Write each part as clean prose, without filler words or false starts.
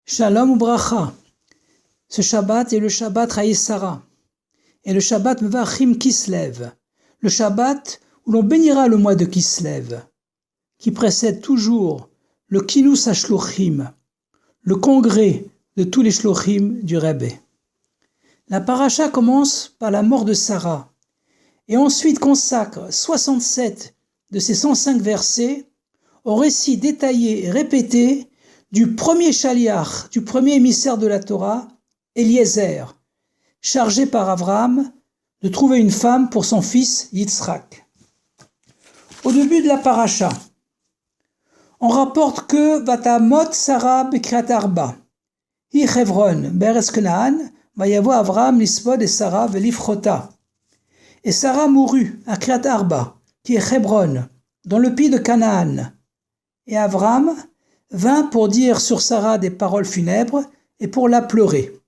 Shalom ou bracha. Ce Shabbat est le Shabbat Haïsara et le Shabbat Mevachim Kislev, le Shabbat où l'on bénira le mois de Kislev, qui précède toujours le Kinus HaShluchim, le congrès de tous les Shluchim du Rebbe. La paracha commence par la mort de Sarah et ensuite consacre 67 de ses 105 versets au récit détaillé et répété du premier shaliach, du premier émissaire de la Torah, Eliezer, chargé par Abraham de trouver une femme pour son fils Yitzhak. Au début de la paracha, on rapporte que Vatamot Sarah Bekriat Arba, Hi Hebron, Be'eretz Canaan, Vayavo Abraham Lispod et Sarah Velifchota. Et Sarah mourut à Kriat Arba, qui est Hebron, dans le pays de Canaan. Et Abraham vint pour dire sur Sarah des paroles funèbres et pour la pleurer.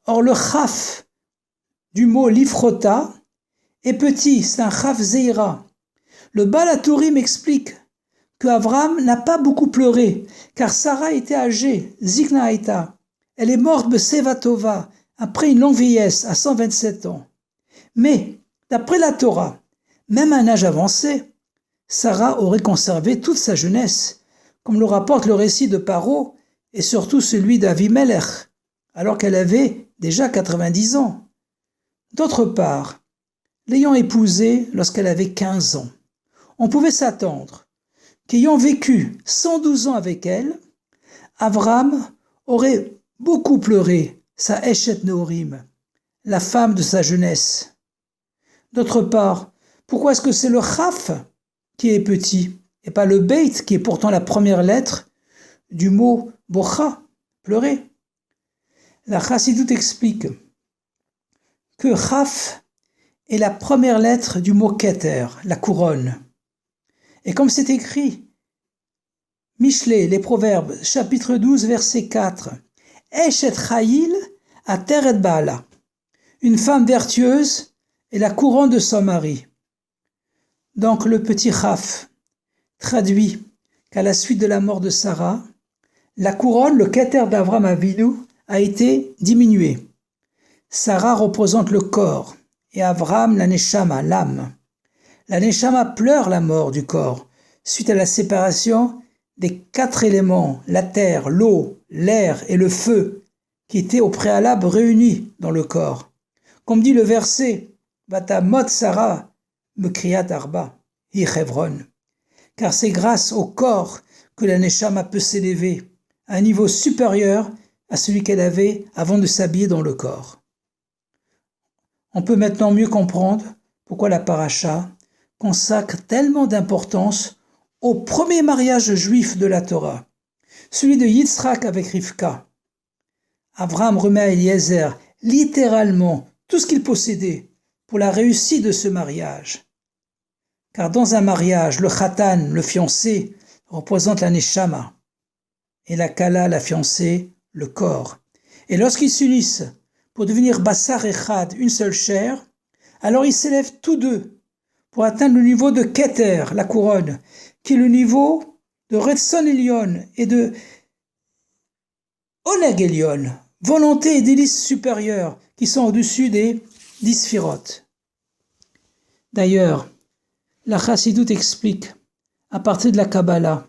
Or le chaf du mot lifrota est petit, c'est un chaf zeira. Le Baal HaTurim explique que Abraham n'a pas beaucoup pleuré, car Sarah était âgée, Zikna Haïta. Elle est morte Beseva Tova, après une longue vieillesse, à 127 ans. Mais, d'après la Torah, même à un âge avancé, Sarah aurait conservé toute sa jeunesse, comme le rapporte le récit de Paro et surtout celui d'Avimelech, alors qu'elle avait déjà 90 ans. D'autre part, l'ayant épousée lorsqu'elle avait 15 ans, on pouvait s'attendre qu'ayant vécu 112 ans avec elle, Abraham aurait beaucoup pleuré sa Eshet Nehorim, la femme de sa jeunesse. D'autre part, pourquoi est-ce que c'est le Chaf qui est petit et pas le Beit qui est pourtant la première lettre du mot Bocha, pleurer? La Chassidoute explique que Chaf est la première lettre du mot Keter, la couronne. Et comme c'est écrit, Michelet, les Proverbes, chapitre 12, verset 4, Eshet Chayil Ateret Baala, une femme vertueuse est la couronne de son mari. Donc le petit Chaf traduit qu'à la suite de la mort de Sarah, la couronne, le Keter d'Avraham Avinu, a été diminuée. Sarah représente le corps et Avraham la Neshama, l'âme. La Neshama pleure la mort du corps suite à la séparation des 4 éléments, la terre, l'eau, l'air et le feu, qui étaient au préalable réunis dans le corps. Comme dit le verset, Vatamot Sarah Bekriat Arba, Hi Hebron. Car c'est grâce au corps que la Neshama peut s'élever à un niveau supérieur à celui qu'elle avait avant de s'habiller dans le corps. On peut maintenant mieux comprendre pourquoi la paracha consacre tellement d'importance au premier mariage juif de la Torah, celui de Yitzhak avec Rivka. Abraham remet à Eliezer littéralement tout ce qu'il possédait pour la réussite de ce mariage. Car dans un mariage, le khatan, le fiancé, représente la neshama, et la kala, la fiancée, le corps. Et lorsqu'ils s'unissent pour devenir bassar echad, une seule chair, alors ils s'élèvent tous deux pour atteindre le niveau de Keter, la couronne, qui est le niveau de Retson Elion et de Oneg Elion, volonté et délices supérieures qui sont au-dessus des 10 sphirotes. D'ailleurs, la Chassidoute explique, à partir de la Kabbalah,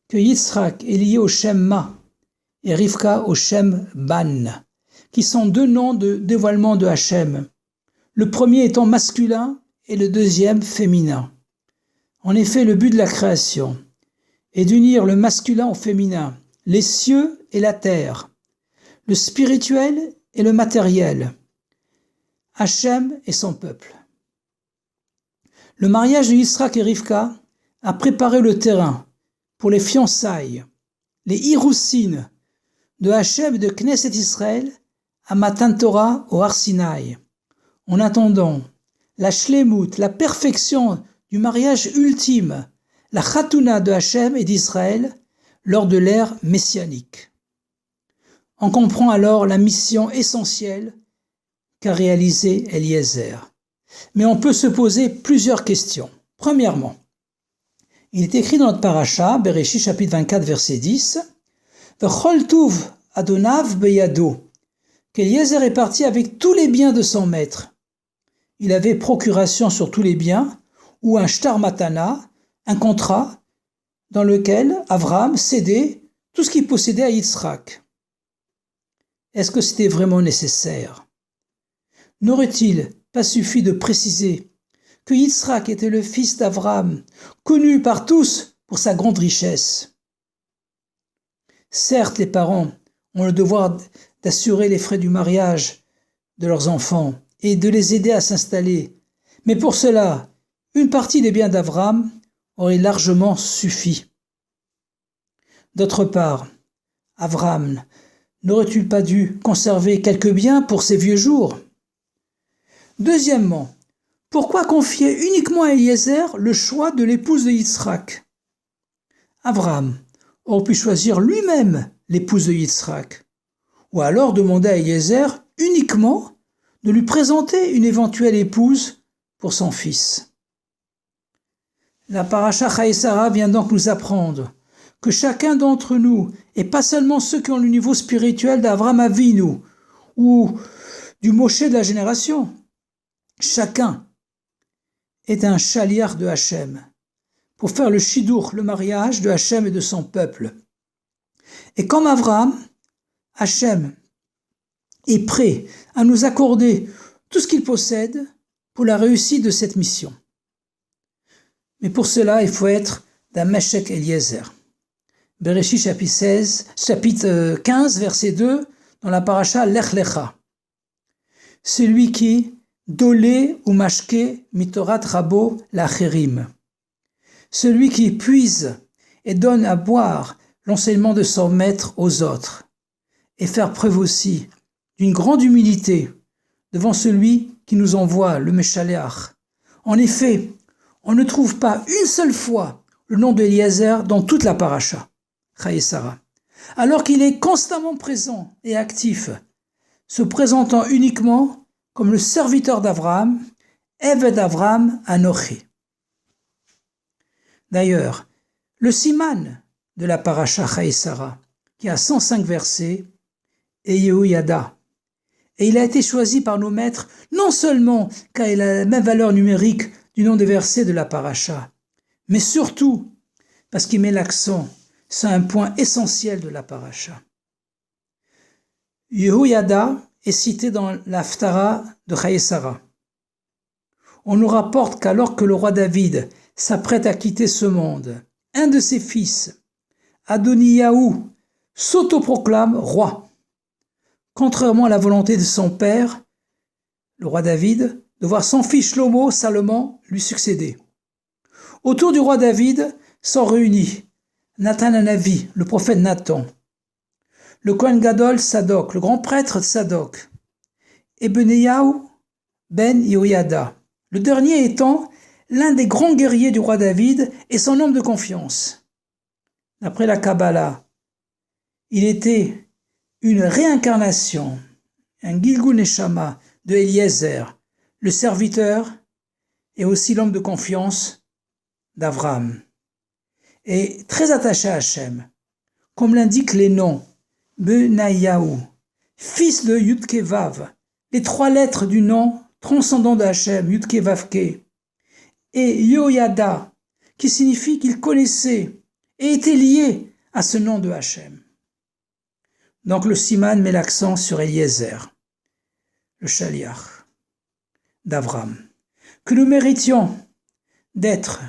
que Yitzhak est lié au Shem Ma et Rivka au Shem Ban, qui sont 2 noms de dévoilement de Hachem, le premier étant masculin et le deuxième féminin. En effet, le but de la création est d'unir le masculin au féminin, les cieux et la terre, le spirituel et le matériel, Hachem et son peuple. Le mariage de Yitzhak et Rivka a préparé le terrain pour les fiançailles, les Hiroussines de Hachem et de Knesset Israël à Matan Torah au Har Sinaï. En attendant la shlemut, la perfection du mariage ultime, la Chatouna de Hachem et d'Israël lors de l'ère messianique. On comprend alors la mission essentielle qu'a réalisée Eliezer. Mais on peut se poser plusieurs questions. Premièrement, il est écrit dans notre paracha, Bereshit chapitre 24, verset 10, V'chol tuv adonav beyado, qu'Eliezer est parti avec tous les biens de son maître. Il avait procuration sur tous les biens, ou un shtar matana, un contrat, dans lequel Avram cédait tout ce qu'il possédait à Yitzhak. Est-ce que c'était vraiment nécessaire? N'aurait-il pas suffi de préciser que Yitzhak était le fils d'Avram, connu par tous pour sa grande richesse? Certes, les parents ont le devoir d'assurer les frais du mariage de leurs enfants et de les aider à s'installer, mais pour cela, une partie des biens d'Avram aurait largement suffi. D'autre part, Avram n'aurait-il pas dû conserver quelques biens pour ses vieux jours? Deuxièmement, pourquoi confier uniquement à Eliezer le choix de l'épouse de Yitzhak? Avram aurait pu choisir lui-même l'épouse de Yitzhak, ou alors demander à Eliezer uniquement de lui présenter une éventuelle épouse pour son fils. La paracha Chayei Sarah vient donc nous apprendre que chacun d'entre nous, et pas seulement ceux qui ont le niveau spirituel d'Avram Avinu ou du Moshe de la génération, chacun est un chaliar de Hachem pour faire le shidur, le mariage de Hachem et de son peuple. Et comme Avram, Hachem est prêt à nous accorder tout ce qu'il possède pour la réussite de cette mission. Mais pour cela, il faut être d'un Meshek Eliezer. Bereshit chapitre 15, verset 2, dans la paracha Lech Lecha. Celui qui dolé ou mashke mitorat rabo lacherim. Celui qui puise et donne à boire l'enseignement de son maître aux autres, et faire preuve aussi d'une grande humilité devant celui qui nous envoie, le Meshaleach. En effet, on ne trouve pas une seule fois le nom d'Eliezer dans toute la paracha, Chayei Sarah, alors qu'il est constamment présent et actif, se présentant uniquement comme le serviteur d'Avram, Eved Avram Anochi. D'ailleurs, le siman de la paracha Chayei Sarah, qui a 105 versets, est Yehoyada. Et il a été choisi par nos maîtres non seulement car il a la même valeur numérique du nom des versets de la paracha, mais surtout parce qu'il met l'accent sur un point essentiel de la paracha. Yehoyada est cité dans l'Haftara de Chayei Sarah. On nous rapporte qu'alors que le roi David s'apprête à quitter ce monde, un de ses fils, Adoniyahu, s'autoproclame roi, contrairement à la volonté de son père, le roi David, de voir son fils Shlomo, Salomon, lui succéder. Autour du roi David sont réunis Nathan Hanavi, le prophète Nathan, le Kohen Gadol Sadok, le grand prêtre Sadok, et Benayahu ben Yehoyada, le dernier étant l'un des grands guerriers du roi David et son homme de confiance. D'après la Kabbalah, il était une réincarnation, un Gilgul Neshama de Eliezer, le serviteur et aussi l'homme de confiance d'Avram, et très attaché à Hachem, comme l'indiquent les noms Benayahu, fils de Yudkevav, les 3 lettres du nom transcendant de Hachem, Yudkevavke, et Yehoyada, qui signifie qu'il connaissait et était lié à ce nom de Hachem. Donc le siman met l'accent sur Eliezer, le chaliach d'Avram, que nous méritions d'être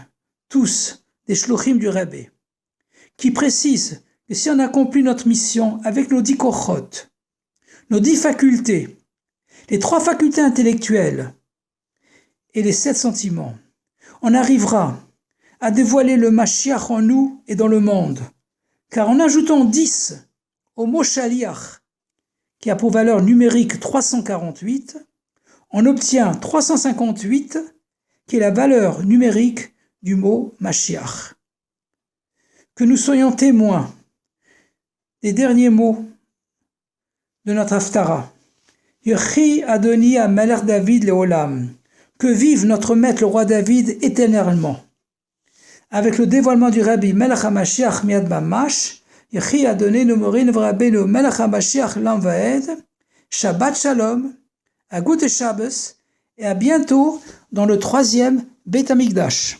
tous des shluchim du Rebbe, qui précise que si on accomplit notre mission avec nos 10 kochot, nos 10 facultés, les 3 facultés intellectuelles et les 7 sentiments, on arrivera à dévoiler le Mashiach en nous et dans le monde, car en ajoutant 10 au mot Shaliach, qui a pour valeur numérique 348, on obtient 358, qui est la valeur numérique du mot Mashiach. Que nous soyons témoins des derniers mots de notre Haftara. Yechi Adoni Amelech David Leolam. Que vive notre maître le roi David éternellement. Avec le dévoilement du Rabbi Melech HaMashiach Miad Mamash, Yechi Adonenu Morin Vrabenu Melech HaMashiach Lam Vaed. Shabbat Shalom, à Gute Shabbos, et à bientôt dans le 3e Beit HaMikdash.